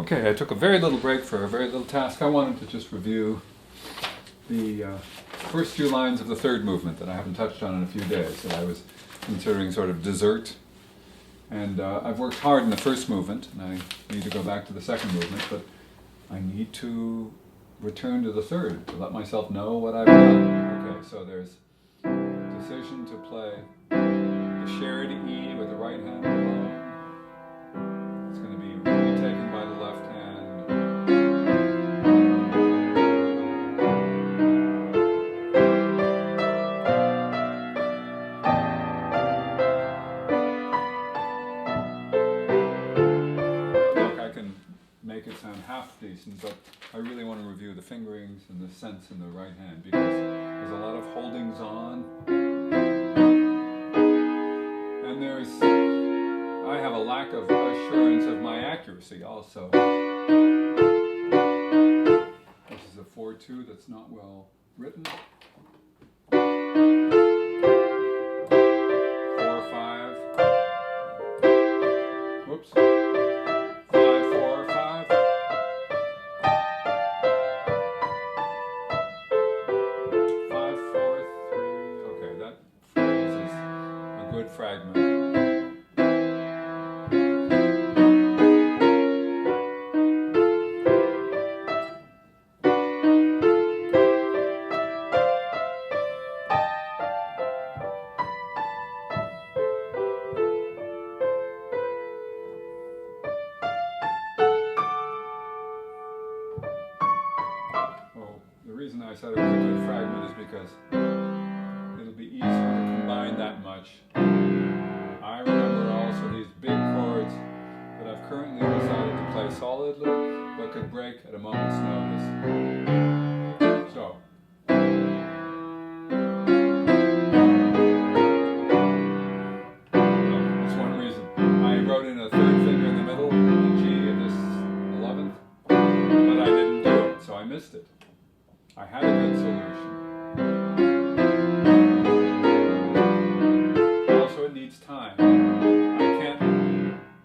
Okay, I took a very little break for a very little task. I wanted to just review the first few lines of the third movement that I haven't touched on in a few days, that I was considering sort of dessert. And I've worked hard in the first movement, and I need to go back to the second movement, but I need to return to the third to let myself know what I've done. Okay, so there's decision to play the shared E with the right hand alone. It's going to be retaken by the left hand. Look, I can make it sound half decent, but I really want to review the fingerings and the sense in the right hand because there's a lot of holdings on. And I have a lack of assurance of my accuracy also. This is a 4-2 that's not well written. 4-5. Whoops. 5-4-5. 5-4-3. Okay, that phrase is a good fragment. The reason I said it was a good fragment is because it'll be easier to combine that much. I remember also these big chords that I've currently decided to play solidly, but could break at a moment's notice. So, that's one reason. I wrote in a third finger in the middle, the G of this 11th, but I didn't do it, so I missed it. I had a good solution. Also, it needs time. I can't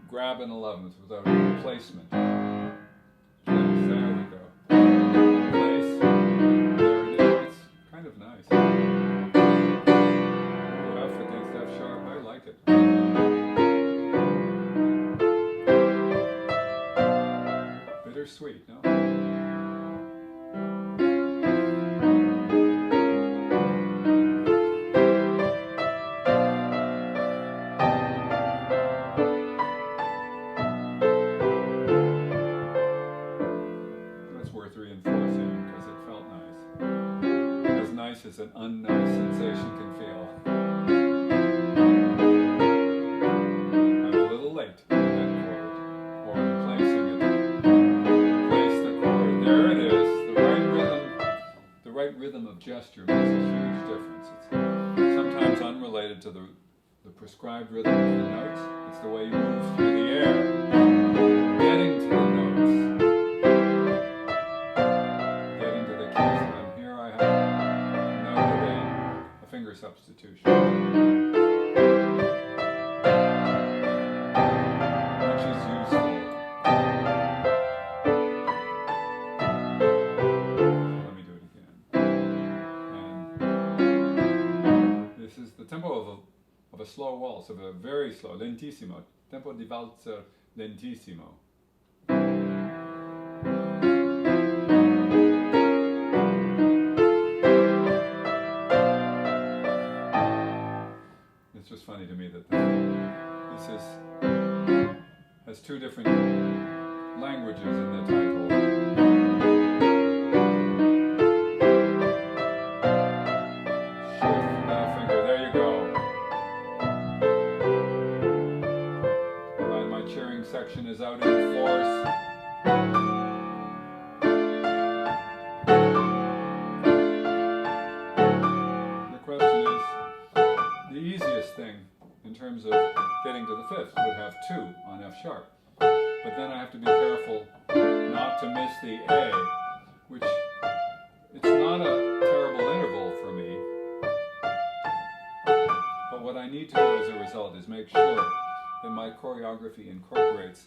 grab an 11th without placement. Place, there we go. Place, there it is. It's kind of nice. F against F sharp, I like it. Bittersweet, no? Reinforcing because it felt nice. As nice as an unnice sensation can feel. I'm a little late on that chord, or I'm placing it. Place the chord. There it is. The right rhythm of gesture makes a huge difference. It's sometimes unrelated to the prescribed rhythm of the notes. It's the way you move through the air, getting to the notes. Substitution, which is useful. Let me do it again. And this is the tempo of a slow waltz, of a very slow, lentissimo, tempo di valzer lentissimo. It's just funny to me that this has two different languages in the title. Shift the finger, there you go. And my cheering section is out in force. The question is, the easiest thing in terms of getting to the fifth would have 2 on F sharp. But then I have to be careful not to miss the A, which it's not a terrible interval for me. But what I need to do as a result is make sure that my choreography incorporates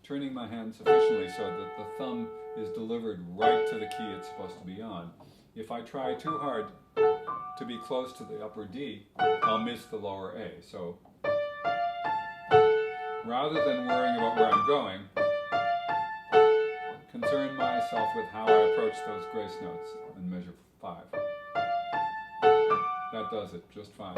turning my hand sufficiently so that the thumb is delivered right to the key it's supposed to be on. If I try too hard to be close to the upper D, I'll miss the lower A. So rather than worrying about where I'm going, concern myself with how I approach those grace notes in measure 5. That does it just fine.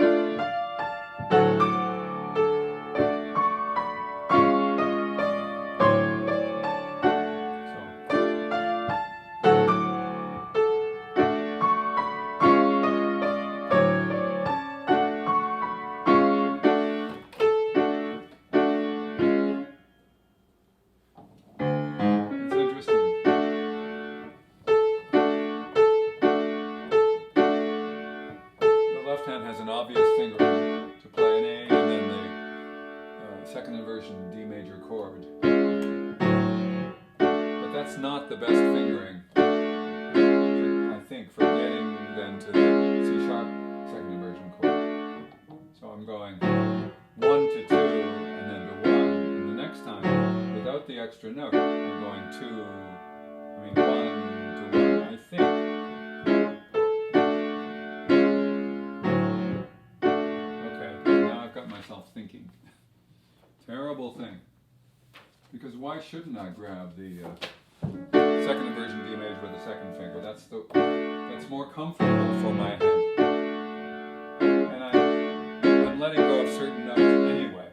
Obvious fingering to play an A and then the second inversion D major chord. But that's not the best fingering, I think, for getting then to the C sharp second inversion chord. So I'm going 1 to 2 and then to 1. And the next time, without the extra note, I'm going 1 to 1, I think. Thinking. Terrible thing. Because why shouldn't I grab the second inversion D major with the second finger? That's more comfortable for my hand. And I'm letting go of certain notes anyway.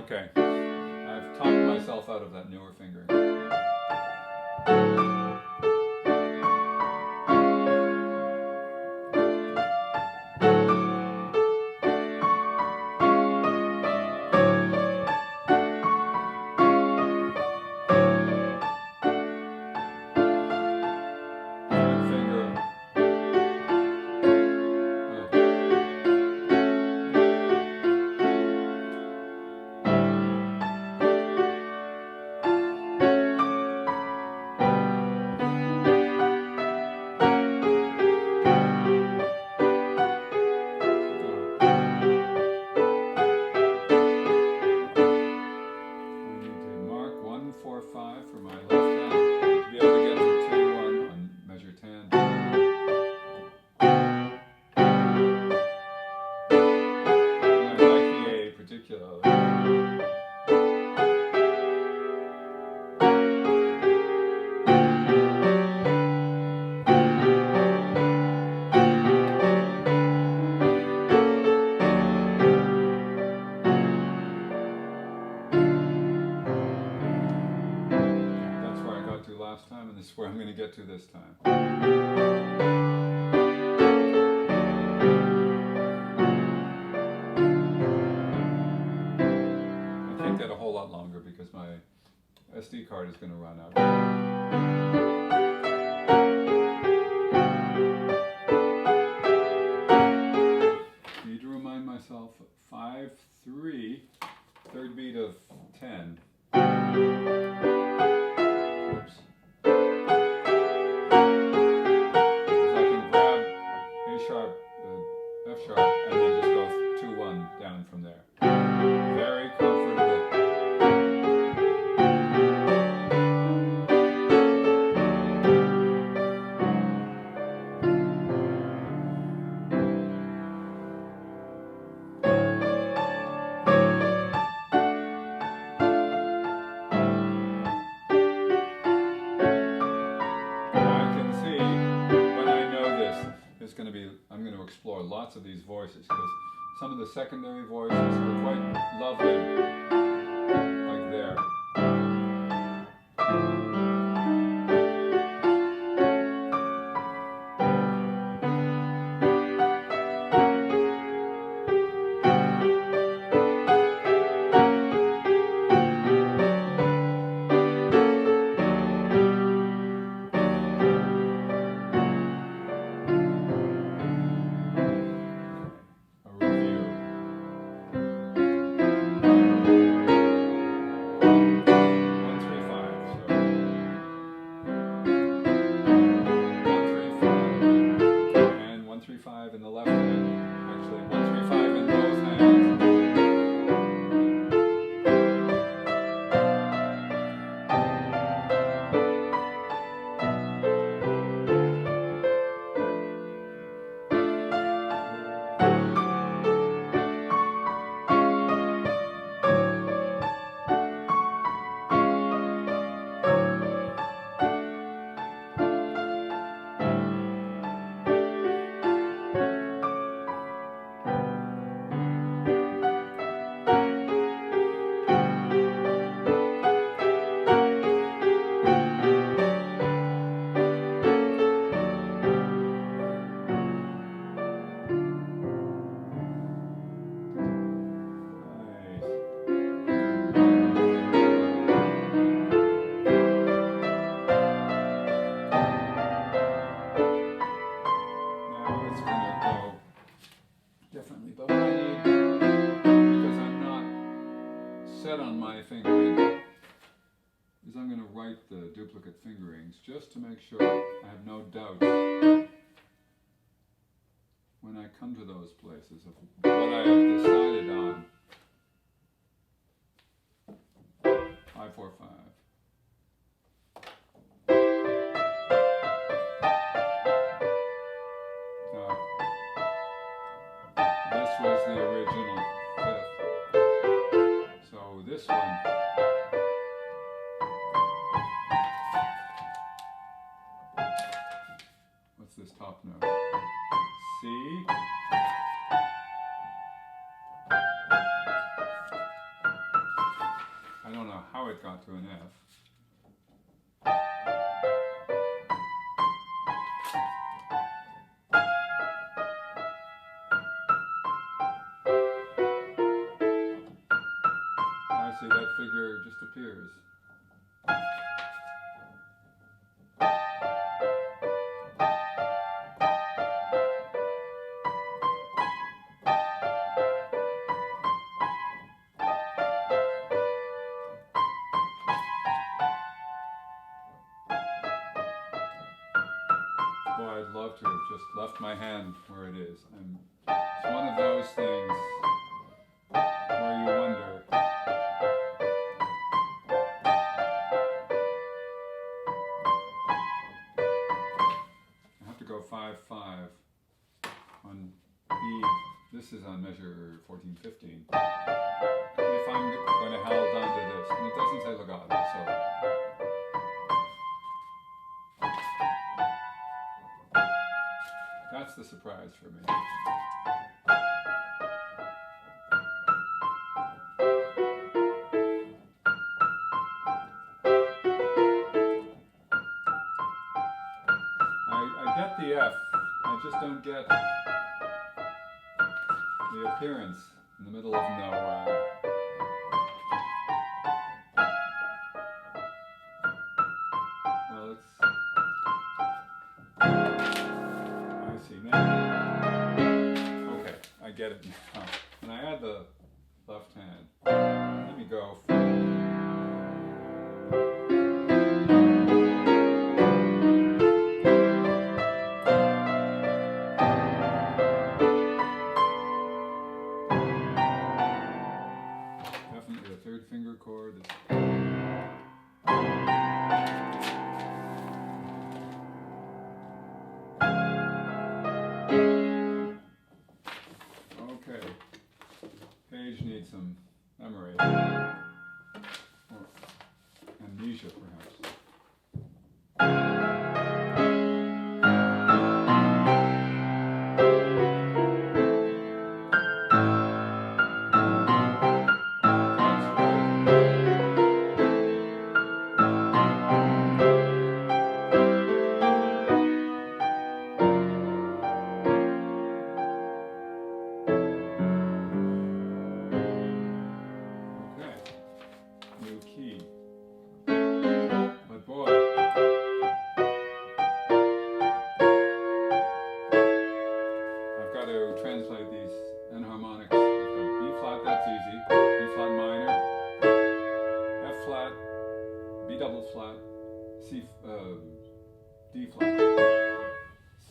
Okay. I've talked myself out of that newer fingering. Last time, and this is where I'm going to get to this time. I can't get a whole lot longer because my SD card is going to run out. Need to remind myself 5-3, third beat of 10. Oops. F sharp, and then just go 2-1 down from there. Very comfortable. I'm going to explore lots of these voices because some of the secondary voices are quite lovely, like there. But what I need, because I'm not set on my fingering, is I'm going to write the duplicate fingerings just to make sure I have no doubts when I come to those places of what I have decided on. 5, 4, 5. Now, this was the original 5th. So this one, what's this top note? C. I don't know how it got to an F. I see that figure just appears. Boy, I'd love to have just left my hand where it is. It's one of those things where you wonder. I have to go 5, 5 on B. This is on measure 14, 15. If I'm going to hold on to this, and it doesn't say legato, so. That's the surprise for me. I get the F, I just don't get the appearance in the middle of nowhere. Well, it's... I see now. Okay, I get it now. When I add the left hand, let me go from... Definitely the third finger chord is... Okay, page needs some memory, or amnesia perhaps. New key. But boy, I've got to translate these enharmonics. I've got B flat, that's easy. B flat minor, F flat, B double flat, D flat.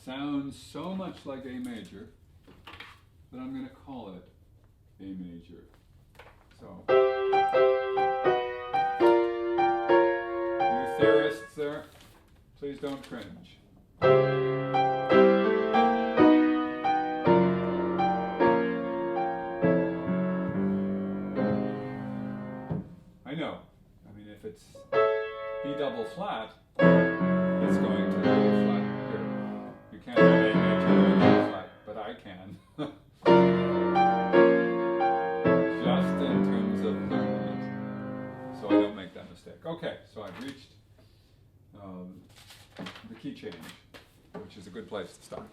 Sounds so much like A major that I'm going to call it A major. So, you theorists there, please don't cringe. I know. I mean, if it's B double flat, it's going to be a flat here. You can't have A major and B flat, but I can. Just in terms of learning it. So I don't make that mistake. Okay, so I've reached the key change, which is a good place to start.